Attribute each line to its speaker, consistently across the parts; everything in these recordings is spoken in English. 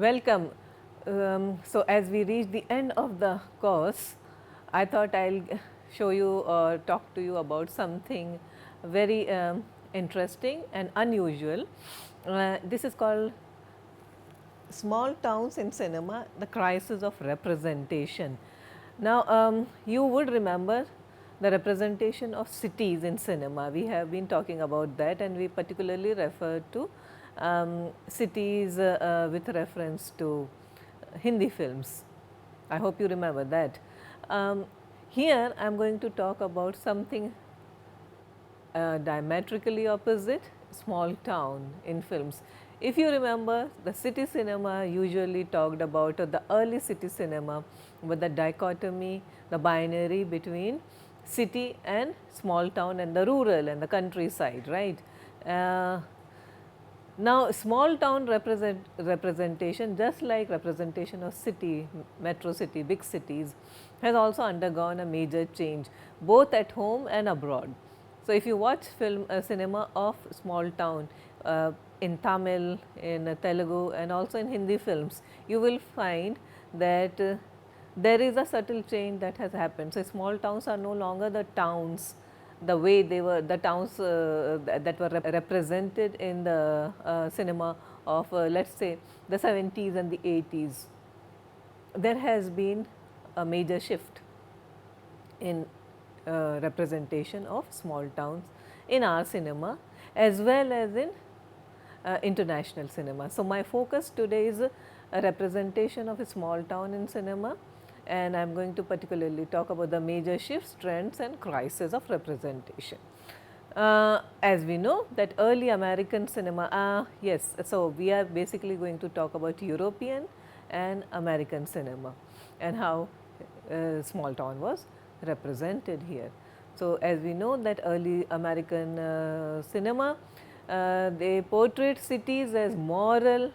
Speaker 1: Welcome. So, as we reach the end of the course, I thought I will show you or talk to you about something very interesting and unusual. This is called Small Towns in Cinema, the Crisis of Representation. Now, you would remember the representation of cities in cinema. We have been talking about that, and we particularly refer to cities with reference to Hindi films. I hope you remember that. Here I am going to talk about something diametrically opposite, small town in films. If you remember, the city cinema usually talked about, or the early city cinema, with the dichotomy, the binary between city and small town and the rural and the countryside, right. Now, small town representation, just like representation of city, metro city, big cities, has also undergone a major change both at home and abroad. So, if you watch film cinema of small town in Tamil, in Telugu and also in Hindi films, you will find that there is a subtle change that has happened. So, small towns are no longer the towns the way they were, the towns that were represented in the cinema of let us say the 70s and the 80s. There has been a major shift in representation of small towns in our cinema as well as in international cinema. So, my focus today is a representation of a small town in cinema, and I am going to particularly talk about the major shifts, trends and crises of representation. As we know that early American cinema, yes, so we are basically going to talk about European and American cinema and how small town was represented here. So, as we know that early American cinema, they portrayed cities as moral,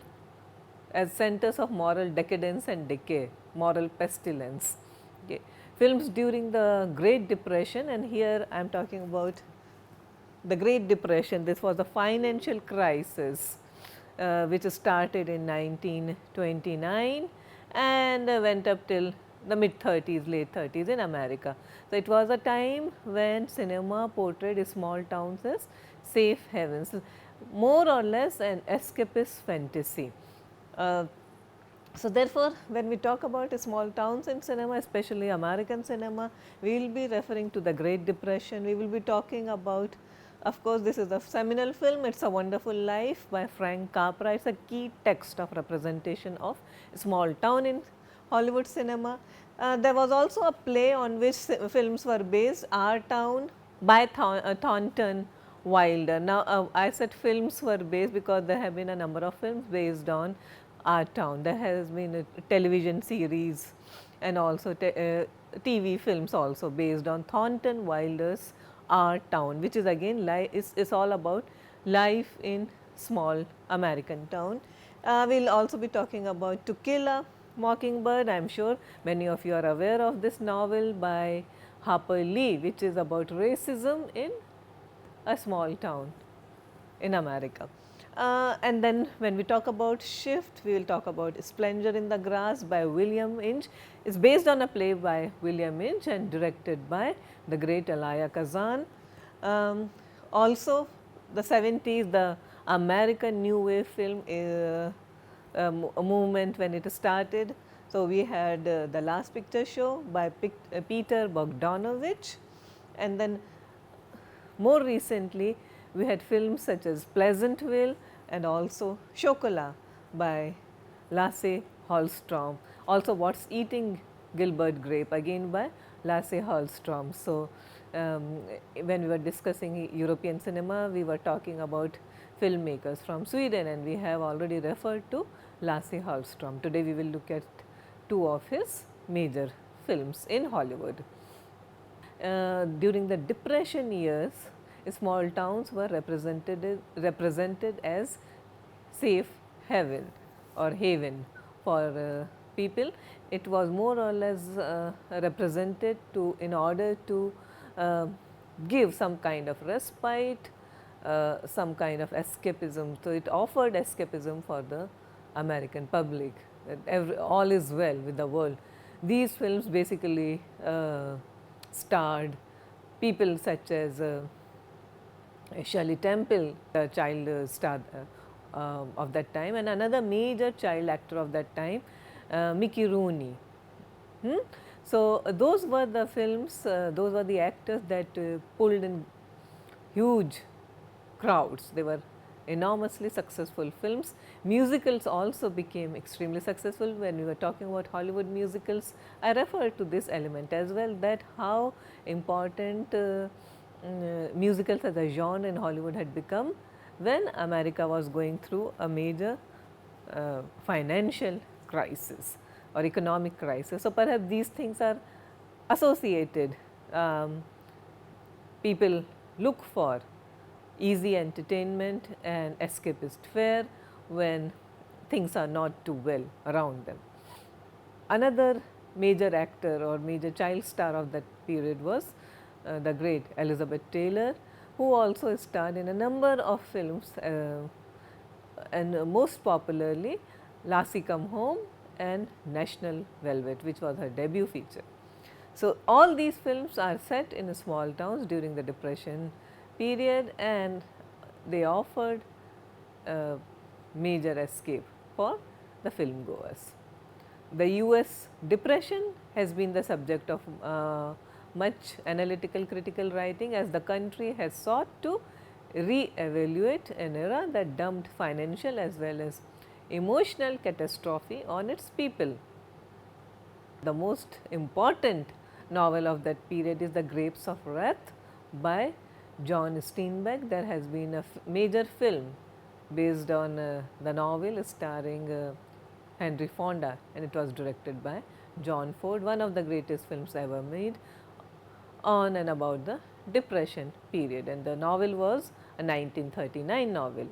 Speaker 1: as centers of moral decadence and decay, moral pestilence. Okay. Films during the Great Depression, and here I am talking about the Great Depression. This was a financial crisis which started in 1929 and went up till the mid 30s, late 30s in America. So, it was a time when cinema portrayed small towns as safe havens, more or less an escapist fantasy. So, therefore, when we talk about small towns in cinema, especially American cinema, we will be referring to the Great Depression. We will be talking about, of course, this is a seminal film, It's a Wonderful Life by Frank Capra. It is a key text of representation of small town in Hollywood cinema. There was also a play on which films were based, Our Town by Thornton Wilder. Now, I said films were based because there have been a number of films based on Our Town. There has been a television series and also TV films also based on Thornton Wilder's Our Town, which is again is all about life in small American town. We will also be talking about To Kill a Mockingbird. I am sure many of you are aware of this novel by Harper Lee, which is about racism in a small town in America. And then when we talk about shift, we will talk about Splendor in the Grass by William Inge. It is based on a play by William Inge and directed by the great Elia Kazan. Also the 70s, the American New Wave film movement when it started. So, we had The Last Picture Show by Peter Bogdanovich, and then more recently we had films such as Pleasantville and also Chocolat by Lasse Hallström, also What's Eating Gilbert Grape again by Lasse Hallström. So, when we were discussing European cinema, we were talking about filmmakers from Sweden, and we have already referred to Lasse Hallström. Today, we will look at two of his major films in Hollywood. During the Depression years, small towns were represented as safe haven or haven for people. It was more or less represented in order to give some kind of respite, some kind of escapism. So, it offered escapism for the American public, that all is well with the world. These films basically starred people such as Shirley Temple, the child star of that time, and another major child actor of that time, Mickey Rooney. Hmm? So, those were the films, those were the actors that pulled in huge crowds. They were enormously successful films. Musicals also became extremely successful. When we were talking about Hollywood musicals, I referred to this element as well, that how important musicals as a genre in Hollywood had become when America was going through a major financial crisis or economic crisis. So, perhaps these things are associated. People look for easy entertainment and escapist fare when things are not too well around them. Another major actor or major child star of that period was the great Elizabeth Taylor, who also starred in a number of films and most popularly Lassie Come Home and National Velvet, which was her debut feature. So, all these films are set in small towns during the Depression period, and they offered a major escape for the film goers. The US Depression has been the subject of much analytical critical writing, as the country has sought to re-evaluate an era that dumped financial as well as emotional catastrophe on its people. The most important novel of that period is The Grapes of Wrath by John Steinbeck. There has been a major film based on the novel starring Henry Fonda, and it was directed by John Ford, one of the greatest films ever made on and about the Depression period, and the novel was a 1939 novel.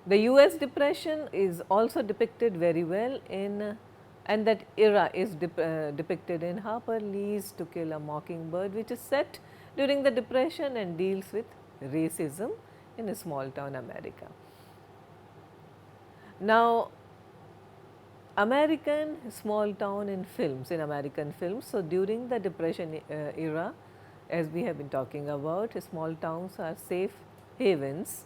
Speaker 1: The US Depression is also depicted very well in and that era is depicted in Harper Lee's To Kill a Mockingbird, which is set during the Depression and deals with racism in a small town America. Now, American small town in films, in American films. So, during the Depression era, as we have been talking about, small towns are safe havens,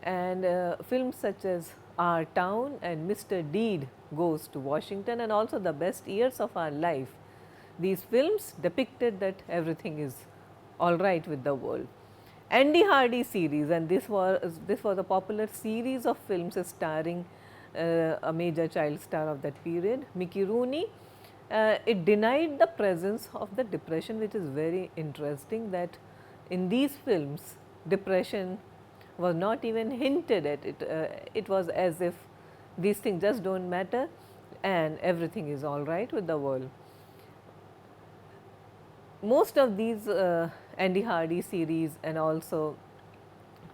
Speaker 1: and films such as Our Town and Mr. Deed Goes to Washington, and also The Best Years of Our Life. These films depicted that everything is all right with the world. Andy Hardy series, and this was a popular series of films starring a major child star of that period, Mickey Rooney. It denied the presence of the depression, which is very interesting, that in these films depression was not even hinted at. It was as if these things just do not matter and everything is all right with the world. Most of these Andy Hardy series and also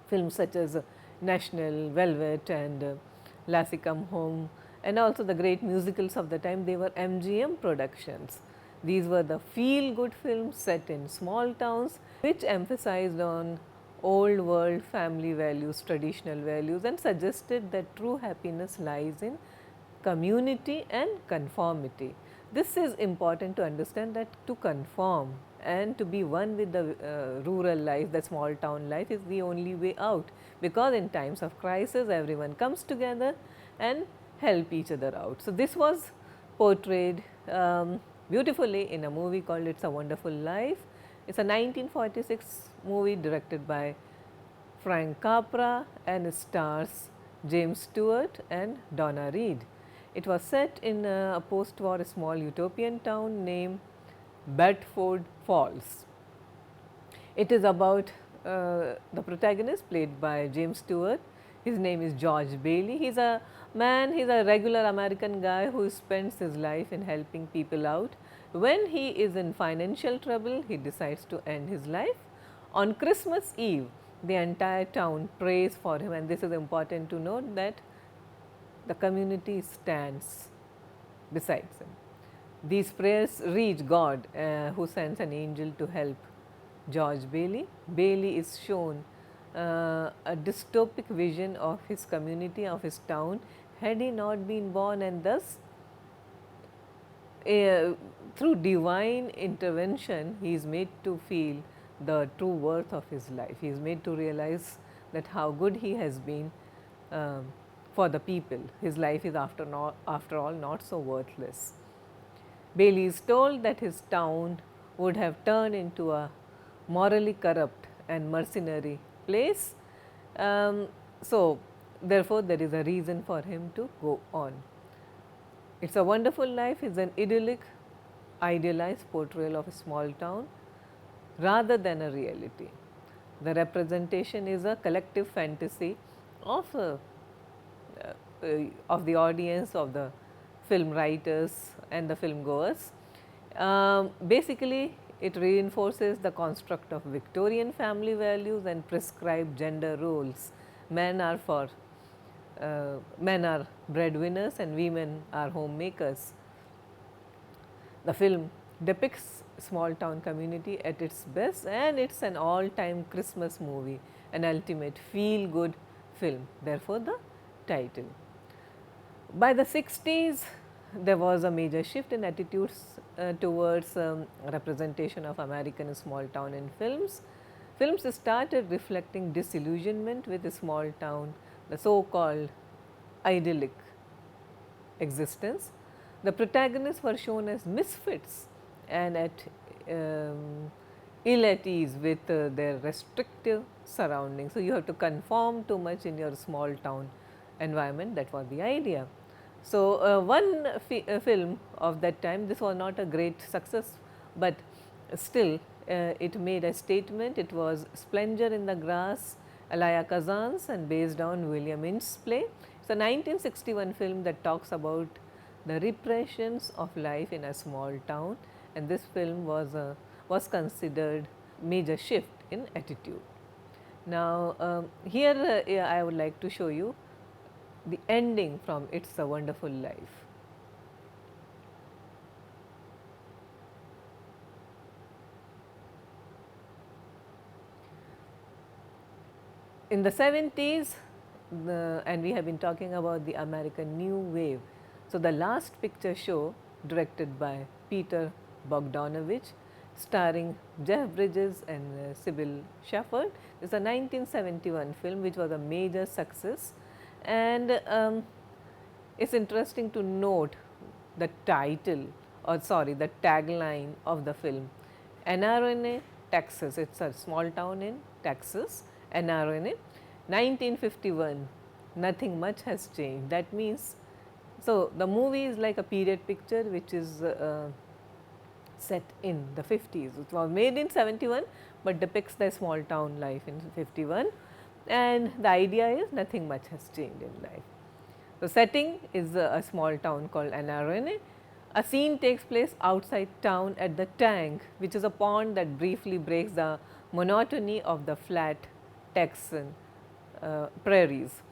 Speaker 1: films such as National Velvet and Lassie Come Home, and also the great musicals of the time, they were MGM productions. These were the feel good films set in small towns, which emphasized on old world family values, traditional values, and suggested that true happiness lies in community and conformity. This is important to understand, that to conform and to be one with the rural life, the small town life, is the only way out, because in times of crisis everyone comes together and help each other out. So, this was portrayed beautifully in a movie called It's a Wonderful Life. It is a 1946 movie directed by Frank Capra and stars James Stewart and Donna Reed. It was set in a post-war small utopian town named Bedford Falls. It is about the protagonist, played by James Stewart. His name is George Bailey. He is a man, he is a regular American guy who spends his life in helping people out. When he is in financial trouble, he decides to end his life. On Christmas Eve, the entire town prays for him, and this is important to note, that the community stands besides him. These prayers reach God, who sends an angel to help George Bailey. Bailey is shown a dystopic vision of his community, of his town, had he not been born, and thus uh, through divine intervention, he is made to feel the true worth of his life. He is made to realize that how good he has been um, for the people. His life is after all not so worthless. Bailey is told that his town would have turned into a morally corrupt and mercenary place. So, therefore, there is a reason for him to go on. It's a Wonderful Life is an idyllic, idealized portrayal of a small town rather than a reality. The representation is a collective fantasy of, of the audience, of the film writers and the film goers. Basically, it reinforces the construct of Victorian family values and prescribed gender roles. Men are for men are breadwinners and women are homemakers. The film depicts small town community at its best, and it's an all time Christmas movie, an ultimate feel good film, therefore the title. By the 60s, there was a major shift in attitudes towards representation of American small town in films. Films started reflecting disillusionment with a small town, the so called idyllic existence. The protagonists were shown as misfits and ill at ease with their restrictive surroundings. So, you have to conform too much in your small town environment, that was the idea. So, one film of that time, this was not a great success, but still it made a statement. It was Splendor in the Grass, Elia Kazan's, and based on William Inch's play. It's a 1961 film that talks about the repressions of life in a small town, and this film was considered major shift in attitude. Now, here I would like to show you the ending from It's a Wonderful Life. In the 70s, and we have been talking about the American New Wave. So, the Last Picture Show, directed by Peter Bogdanovich, starring Jeff Bridges and Sybil Shepherd, is a 1971 film which was a major success. And it's interesting to note the title, or sorry, the tagline of the film, Anarene, Texas. It's a small town in Texas, Anarene. 1951, nothing much has changed. That means, so the movie is like a period picture which is set in the 50s. It was made in 71, but depicts the small town life in 51, and the idea is nothing much has changed in life. The setting is a small town called Anarene. A scene takes place outside town at the tank, which is a pond that briefly breaks the monotony of the flat Texan prairies.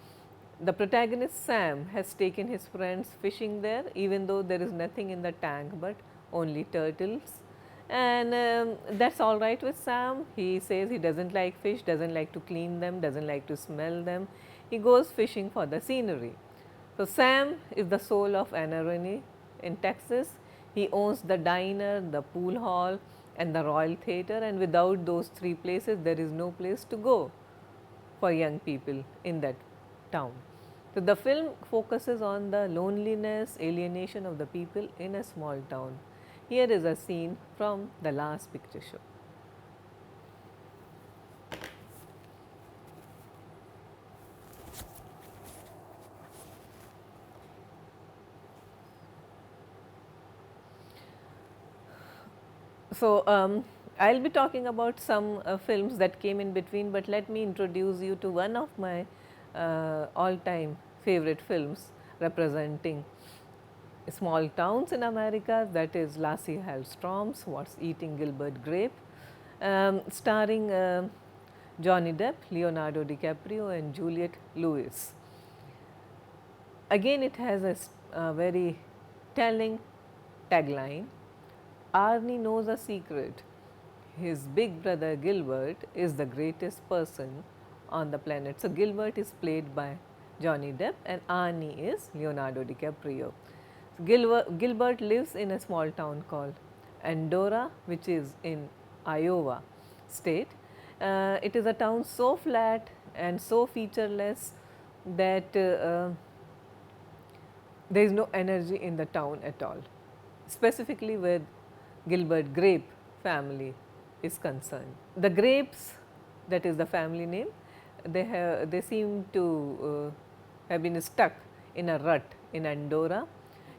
Speaker 1: The protagonist Sam has taken his friends fishing there, even though there is nothing in the tank but only turtles, and that's all right with Sam. He says he doesn't like fish, doesn't like to clean them, doesn't like to smell them. He goes fishing for the scenery. So, Sam is the soul of Anarene in Texas. He owns the diner, the pool hall and the Royal Theatre, and without those three places there is no place to go for young people in that town. So, the film focuses on the loneliness, alienation of the people in a small town. Here is a scene from The Last Picture Show. So, I will be talking about some films that came in between, but let me introduce you to one of my all time favorite films representing small towns in America, that is Lassie Hallstrom's What's Eating Gilbert, Grape, starring Johnny Depp, Leonardo DiCaprio and Juliette Lewis. Again, it has a very telling tagline, Arnie knows a secret. His big brother Gilbert is the greatest person on the planet. So, Gilbert is played by Johnny Depp, and Arnie is Leonardo DiCaprio. Gilbert lives in a small town called Andorra, which is in Iowa state. It is a town so flat and so featureless that there is no energy in the town at all, specifically where Gilbert Grape family is concerned. The Grapes, that is the family name, they seem to have been stuck in a rut in Andorra.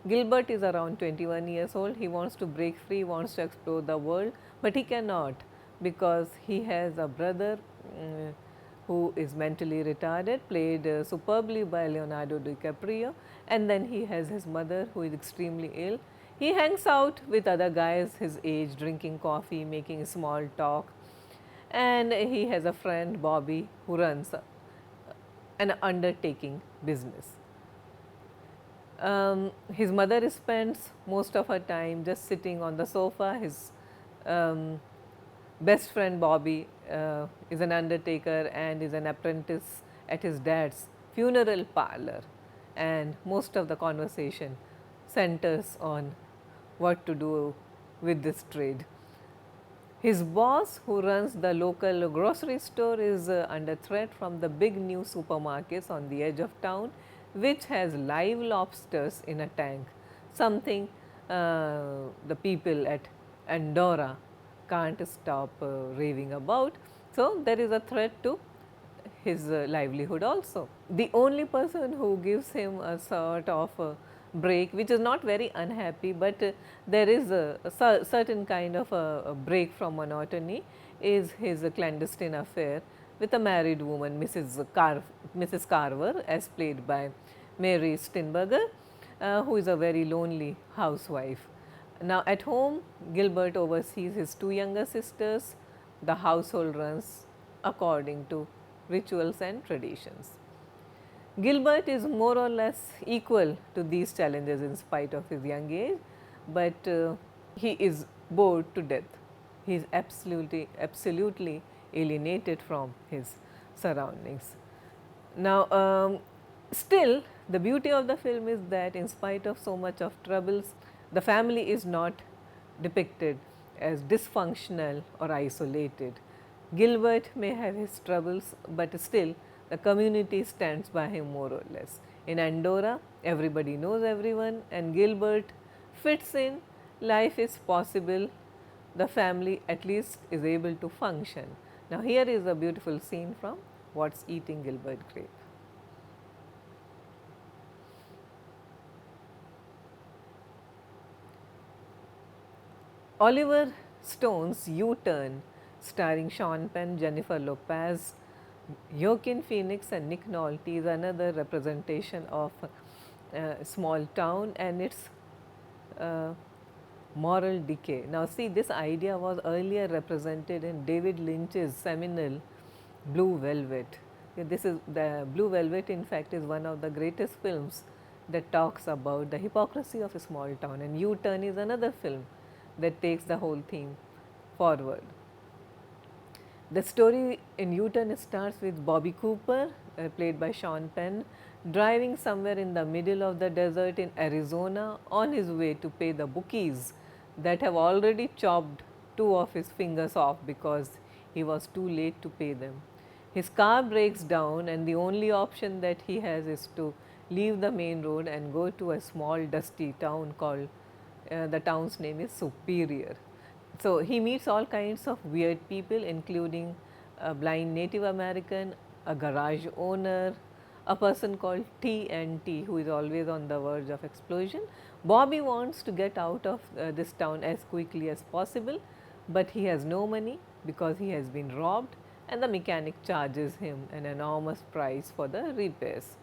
Speaker 1: Gilbert is around 21 years old. He wants to break free, wants to explore the world, but he cannot because he has a brother who is mentally retarded, played superbly by Leonardo DiCaprio, and then he has his mother who is extremely ill. He hangs out with other guys his age, drinking coffee, making small talk, and he has a friend, Bobby, who runs an undertaking business. His mother spends most of her time just sitting on the sofa. His best friend Bobby is an undertaker and is an apprentice at his dad's funeral parlor, and most of the conversation centers on what to do with this trade. His boss, who runs the local grocery store, is under threat from the big new supermarkets on the edge of town, which has live lobsters in a tank, something the people at Andorra can't stop raving about. So, there is a threat to his livelihood also. The only person who gives him a sort of break, which is not very unhappy, but there is a certain kind of a break from monotony, is his clandestine affair with a married woman, Mrs. Carver, as played by Mary Steenburgen, who is a very lonely housewife. Now, at home, Gilbert oversees his two younger sisters. The household runs according to rituals and traditions. Gilbert is more or less equal to these challenges in spite of his young age, but he is bored to death. He is absolutely alienated from his surroundings. Now, still, the beauty of the film is that in spite of so much of troubles, the family is not depicted as dysfunctional or isolated. Gilbert may have his troubles, but still the community stands by him more or less. In Andorra, everybody knows everyone, and Gilbert fits in. Life is possible. The family at least is able to function. Now, here is a beautiful scene from What's Eating Gilbert Grape. Oliver Stone's U-Turn, starring Sean Penn, Jennifer Lopez, Joaquin Phoenix and Nick Nolte, is another representation of a small town and its moral decay. Now, see, this idea was earlier represented in David Lynch's seminal Blue Velvet. This is the Blue Velvet, in fact, is one of the greatest films that talks about the hypocrisy of a small town, and U-Turn is another film that takes the whole theme forward. The story in U-Turn starts with Bobby Cooper, played by Sean Penn, driving somewhere in the middle of the desert in Arizona on his way to pay the bookies that have already chopped two of his fingers off because he was too late to pay them. His car breaks down and the only option that he has is to leave the main road and go to a small dusty town called, the town's name is Superior. So, he meets all kinds of weird people, including a blind Native American, a garage owner, a person called T&T, who is always on the verge of explosion. Bobby wants to get out of this town as quickly as possible, but he has no money because he has been robbed, and the mechanic charges him an enormous price for the repairs.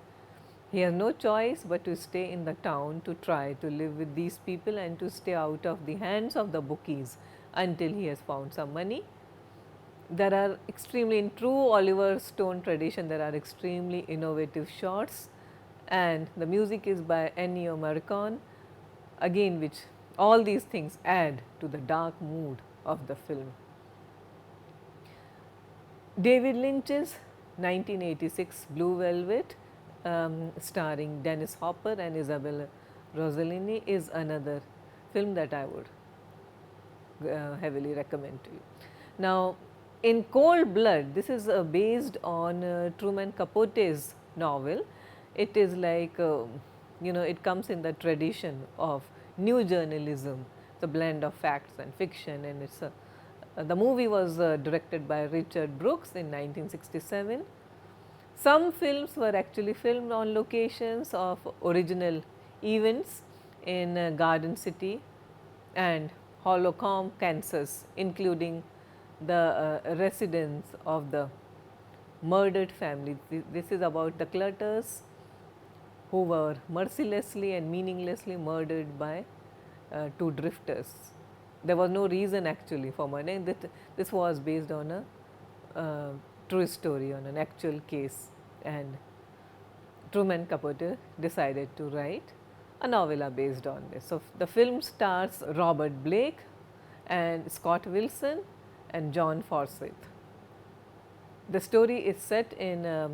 Speaker 1: He has no choice but to stay in the town to try to live with these people and to stay out of the hands of the bookies until he has found some money. There are extremely, in true Oliver Stone tradition, there are extremely innovative shots, and the music is by Ennio Morricone, again which all these things add to the dark mood of the film. David Lynch's 1986 Blue Velvet starring Dennis Hopper and Isabella Rossellini, is another film that I would heavily recommend to you. Now, in Cold Blood, this is based on Truman Capote's novel. It is like, it comes in the tradition of new journalism. It's a blend of facts and fiction, and the movie was directed by Richard Brooks in 1967. Some films were actually filmed on locations of original events in Garden City and Holcomb, Kansas, including the residence of the murdered family. This is about the Clutters, who were mercilessly and meaninglessly murdered by two drifters. There was no reason actually for murdering. This was based on a true story, on an actual case, and Truman Capote decided to write a novella based on this. So, the film stars Robert Blake and Scott Wilson and John Forsyth. The story is set in a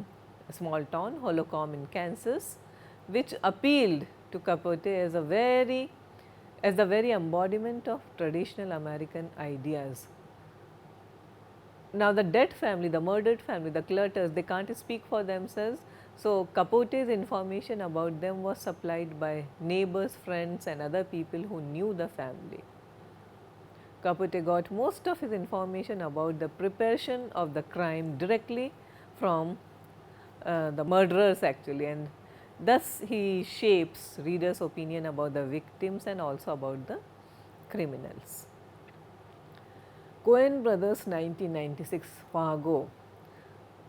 Speaker 1: small town, Holcomb in Kansas, which appealed to Capote as the very embodiment of traditional American ideas. Now, the dead family, the murdered family, the Clutters, they can't speak for themselves. So, Capote's information about them was supplied by neighbors, friends and other people who knew the family. Capote got most of his information about the preparation of the crime directly from the murderers actually, and thus he shapes readers' opinion about the victims and also about the criminals. Coen Brothers 1996 Fargo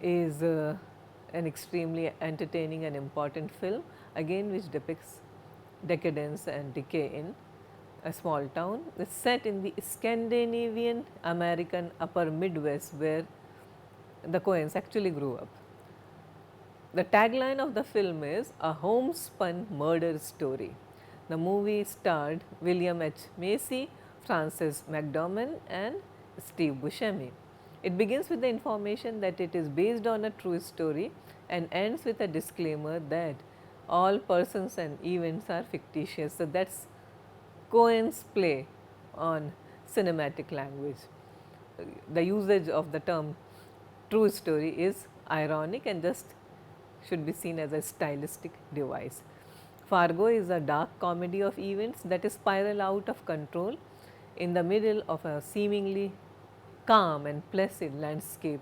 Speaker 1: is an extremely entertaining and important film, again which depicts decadence and decay in a small town. It is set in the Scandinavian American upper Midwest, where the Coens actually grew up. The tagline of the film is a homespun murder story. The movie starred William H. Macy, Frances McDormand and Steve Buscemi. It begins with the information that it is based on a true story and ends with a disclaimer that all persons and events are fictitious. So, that is Coen's play on cinematic language. The usage of the term true story is ironic and just should be seen as a stylistic device. Fargo is a dark comedy of events that spiral out of control in the middle of a seemingly calm and placid landscape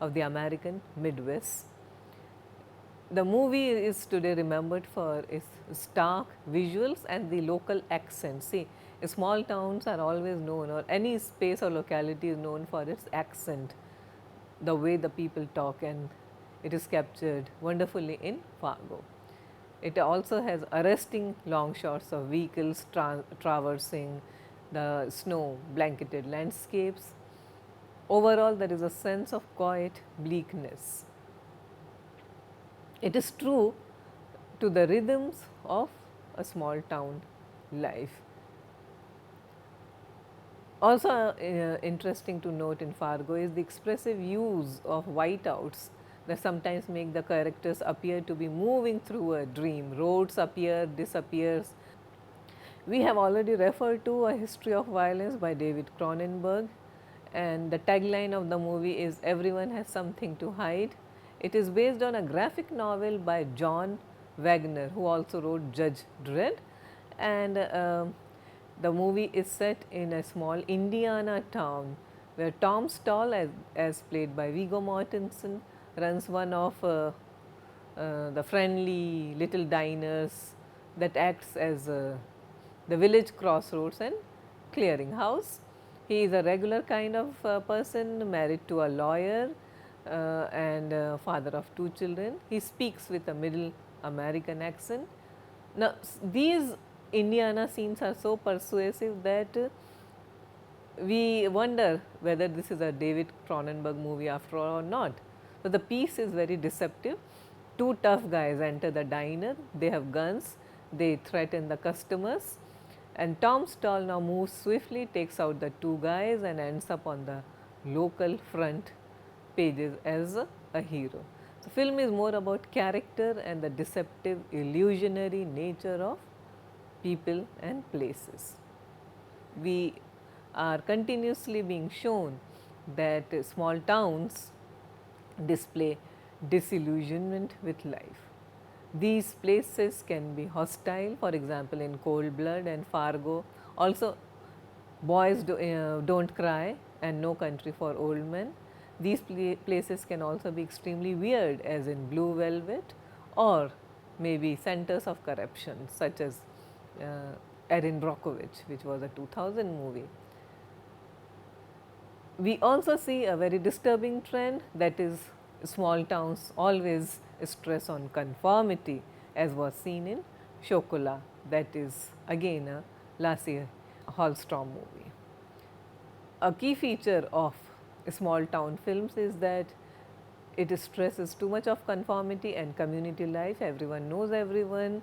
Speaker 1: of the American Midwest. The movie is today remembered for its stark visuals and the local accent. See, small towns are always known, or any space or locality is known for its accent, the way the people talk, and it is captured wonderfully in Fargo. It also has arresting long shots of vehicles traversing the snow blanketed landscapes. Overall, there is a sense of quiet bleakness. It is true to the rhythms of a small town life. Also interesting to note in Fargo is the expressive use of whiteouts that sometimes make the characters appear to be moving through a dream. Roads appear, disappears. We have already referred to A History of Violence by David Cronenberg, and the tagline of the movie is everyone has something to hide. It is based on a graphic novel by John Wagner, who also wrote Judge Dredd, and the movie is set in a small Indiana town where Tom Stall, as played by Viggo Mortensen, runs one of the friendly little diners that acts as the village crossroads and clearinghouse. He is a regular kind of person, married to a lawyer and father of two children. He speaks with a middle American accent. Now, these Indiana scenes are so persuasive that we wonder whether this is a David Cronenberg movie after all or not. So, the piece is very deceptive. Two tough guys enter the diner, they have guns, they threaten the customers, and Tom Stall now moves swiftly, takes out the two guys and ends up on the local front pages as a hero. So, film is more about character and the deceptive, illusionary nature of people and places. We are continuously being shown that small towns display disillusionment with life. These places can be hostile, for example, in Cold Blood and Fargo. Also, Boys Don't Cry and No Country for Old Men. These places can also be extremely weird, as in Blue Velvet, or maybe centers of corruption, such as Erin Brockovich, which was a 2000 movie. We also see a very disturbing trend, that is small towns always stress on conformity, as was seen in Chocolat, that is again a Lasse Hallström movie. A key feature of small town films is that it stresses too much of conformity and community life. Everyone knows everyone.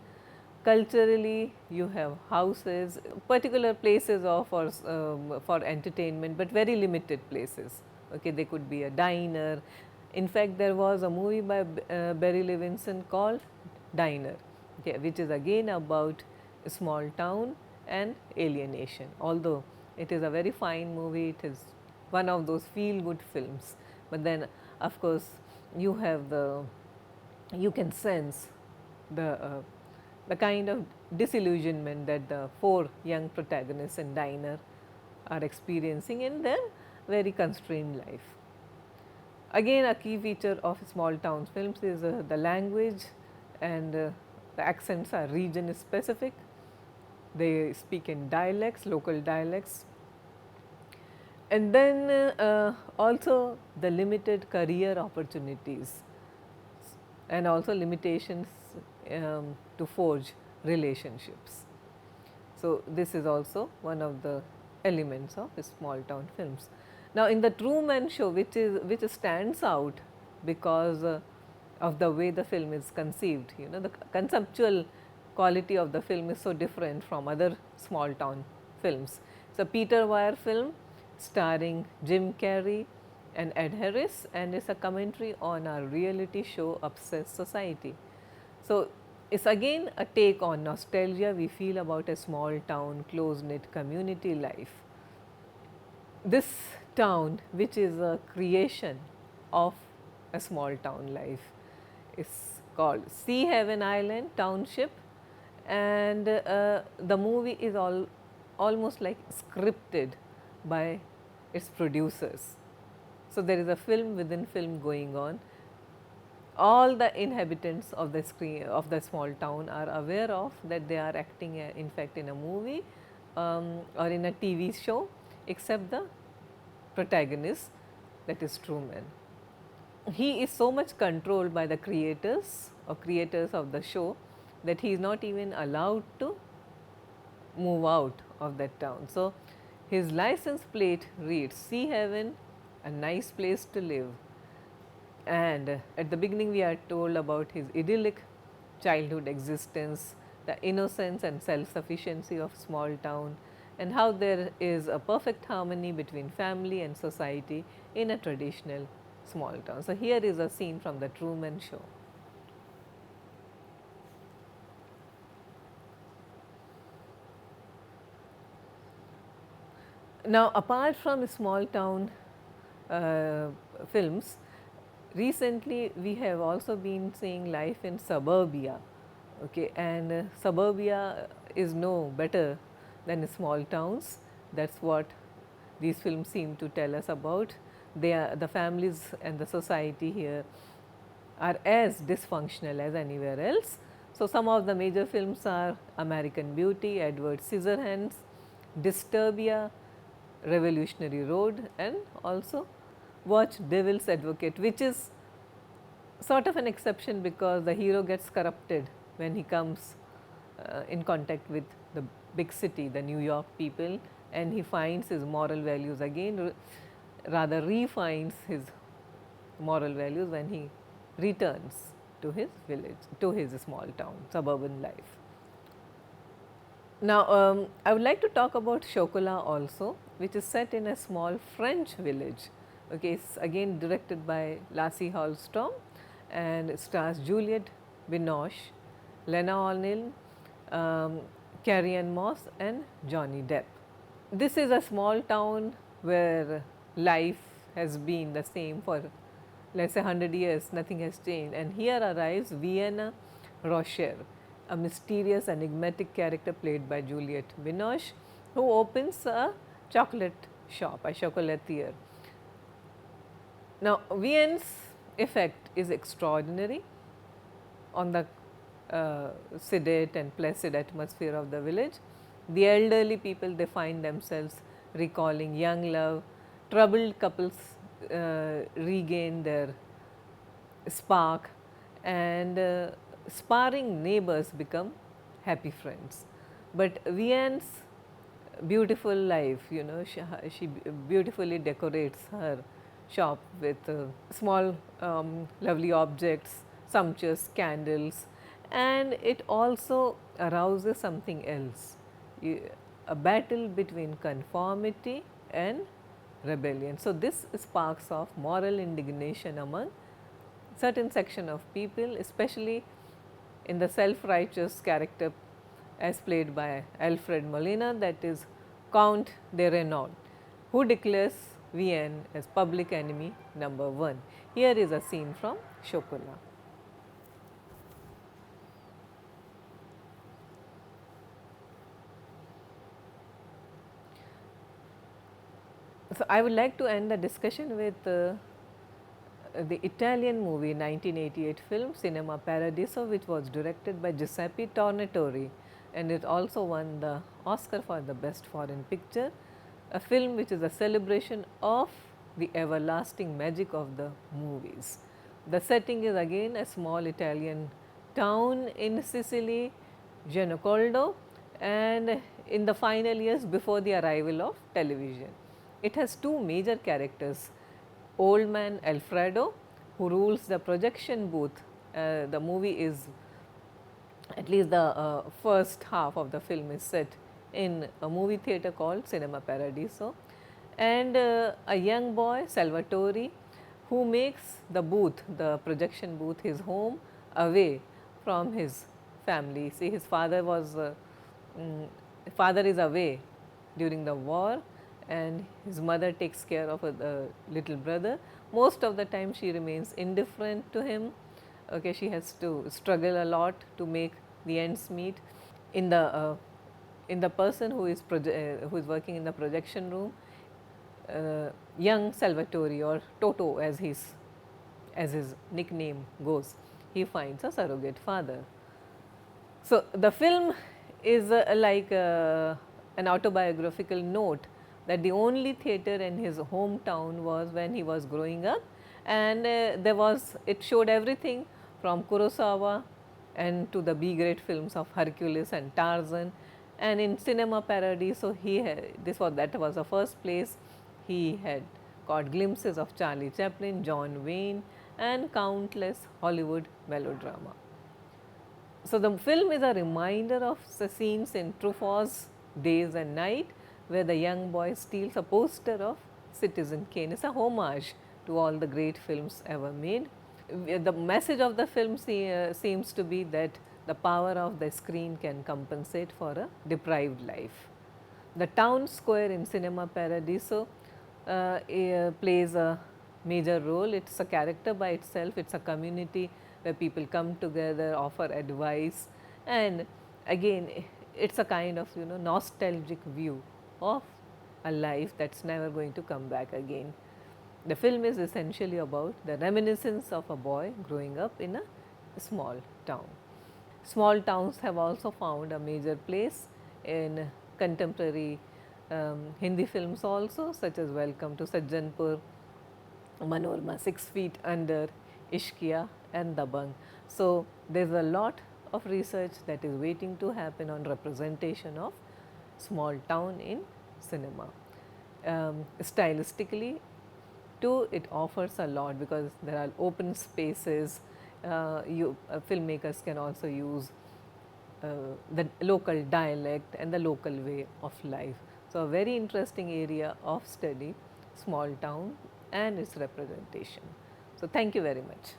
Speaker 1: Culturally, you have houses, particular places for entertainment, but very limited places. Okay, they could be a diner. In fact, there was a movie by Barry Levinson called Diner, okay, which is again about a small town and alienation. Although it is a very fine movie, it is one of those feel good films, but then of course you have you can sense the kind of disillusionment that the four young protagonists in Diner are experiencing in their very constrained life. Again, a key feature of small town films is the language, and the accents are region specific. They speak in dialects, local dialects. And then also the limited career opportunities, and also limitations to forge relationships. So, this is also one of the elements of small town films. Now, in the Truman Show, which stands out because of the way the film is conceived, you know, the conceptual quality of the film is so different from other small town films. It's a Peter Weir film starring Jim Carrey and Ed Harris, and it's a commentary on our reality show obsessed society. So, it's again a take on nostalgia we feel about a small town, close knit community life. This town, which is a creation of a small town life, is called Sea Haven Island Township, and the movie is almost like scripted by its producers. So, there is a film within film going on. All the inhabitants of the small town are aware of that they are acting in fact in a movie or in a TV show, except the protagonist, that is Truman. He is so much controlled by the creators of the show that he is not even allowed to move out of that town. So, his license plate reads Sea Haven, a nice place to live. And at the beginning we are told about his idyllic childhood existence, the innocence and self-sufficiency of small town, and how there is a perfect harmony between family and society in a traditional small town. So, here is a scene from the Truman Show. Now, apart from small town films, recently we have also been seeing life in suburbia, okay, and suburbia is no better than small towns. That is what these films seem to tell us about. The families and the society here are as dysfunctional as anywhere else. So, some of the major films are American Beauty, Edward Scissorhands, Disturbia, Revolutionary Road, and also watch Devil's Advocate, which is sort of an exception because the hero gets corrupted when he comes in contact with the big city, the New York people, and he finds his moral values again, rather refines his moral values when he returns to his village, to his small town, suburban life. Now, I would like to talk about Chocolat also, which is set in a small French village. Okay, it's again directed by Lasse Hallström, and it stars Juliette Binoche, Lena O'Neill, Carrie-Anne Moss and Johnny Depp. This is a small town where life has been the same for, let's say, 100 years, nothing has changed. And here arrives Vienna Rocher, a mysterious, enigmatic character played by Juliette Binoche, who opens a chocolate shop, a chocolatier. Now, Vienna's effect is extraordinary on the sedate and placid atmosphere of the village. The elderly people, they find themselves recalling young love, troubled couples regain their spark, and sparring neighbors become happy friends. But Vienna's beautiful life, you know, she beautifully decorates her shop with small lovely objects, sumptuous candles, and it also arouses something else, a battle between conformity and rebellion. So, this sparks of moral indignation among certain section of people, especially in the self-righteous character as played by Alfred Molina, that is Count de Renaud, who declares Vienne as public enemy number 1. Here is a scene from Chocolat. So, I would like to end the discussion with the Italian movie 1988 film Cinema Paradiso, which was directed by Giuseppe Tornatore, and it also won the Oscar for the best foreign picture, a film which is a celebration of the everlasting magic of the movies. The setting is again a small Italian town in Sicily, Gionacoldo, and in the final years before the arrival of television. It has two major characters, old man Alfredo, who rules the projection booth. The movie is, at least the first half of the film is set in a movie theatre called Cinema Paradiso, and a young boy Salvatore, who makes the booth, the projection booth, his home away from his family. See, his father was father is away during the war, and his mother takes care of the little brother. Most of the time she remains indifferent to him. Okay, she has to struggle a lot to make the ends meet. In the person who is working in the projection room, young Salvatore, or Toto as his nickname goes, he finds a surrogate father. So, the film is like an autobiographical note that the only theatre in his hometown was when he was growing up, and it showed everything from Kurosawa and to the B-grade films of Hercules and Tarzan. And in Cinema Paradiso, that was the first place he had caught glimpses of Charlie Chaplin, John Wayne, and countless Hollywood melodrama. So, the film is a reminder of the scenes in Truffau's Days and Night, where the young boy steals a poster of Citizen Kane. It's a homage to all the great films ever made. The message of the film seems to be that the power of the screen can compensate for a deprived life. The town square in Cinema Paradiso plays a major role. It's a character by itself. It's a community where people come together, offer advice, and again it's a kind of nostalgic view of a life that's never going to come back again. The film is essentially about the reminiscence of a boy growing up in a small town. Small towns have also found a major place in contemporary Hindi films also, such as Welcome to Sajjanpur, Manorama, 6 Feet Under, Ishqiya and Dabang. So, there is a lot of research that is waiting to happen on representation of small town in cinema. Stylistically too, it offers a lot because there are open spaces. Filmmakers can also use the local dialect and the local way of life. So, a very interesting area of study, small town and its representation. So, thank you very much.